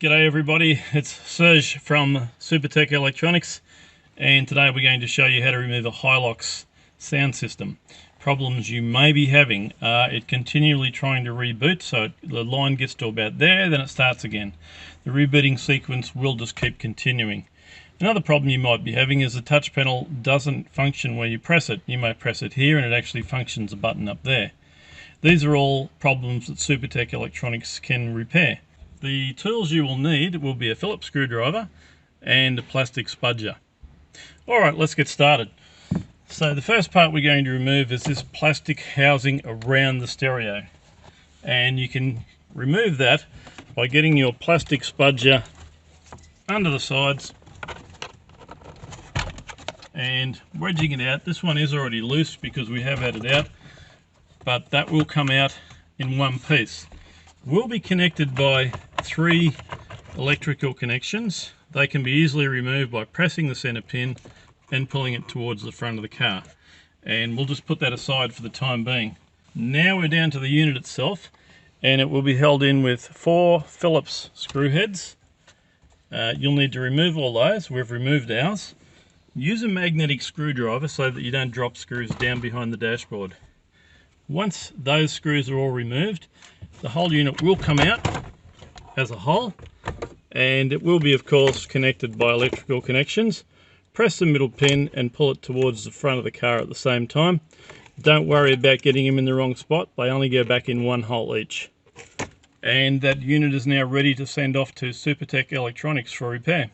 G'day everybody, it's Serge from Supertech Electronics, and today we're going to show you how to remove a Hilux sound system. Problems you may be having are it continually trying to reboot, so the line gets to about there, then it starts again. The rebooting sequence will just keep continuing. Another problem you might be having is the touch panel doesn't function where you press it. You may press it here and it actually functions a button up there. These are all problems that Supertech Electronics can repair. The tools you will need will be a Phillips screwdriver and a plastic spudger. Alright, let's get started. So the first part we're going to remove is this plastic housing around the stereo. And you can remove that by getting your plastic spudger under the sides and wedging it out. This one is already loose because we have had it out, but that will come out in one piece. Will be connected by 3 electrical connections. They can be easily removed by pressing the center pin and pulling it towards the front of the car. And we'll just put that aside for the time being. Now we're down to the unit itself, and it will be held in with 4 Phillips screw heads. You'll need to remove all those. We've removed ours. Use a magnetic screwdriver so that you don't drop screws down behind the dashboard. Once those screws are all removed, the whole unit will come out as a whole, and it will be of course connected by electrical connections. Press the middle pin and pull it towards the front of the car at the same time. Don't worry about getting them in the wrong spot, they only go back in one hole each. And that unit is now ready to send off to Supertech Electronics for repair.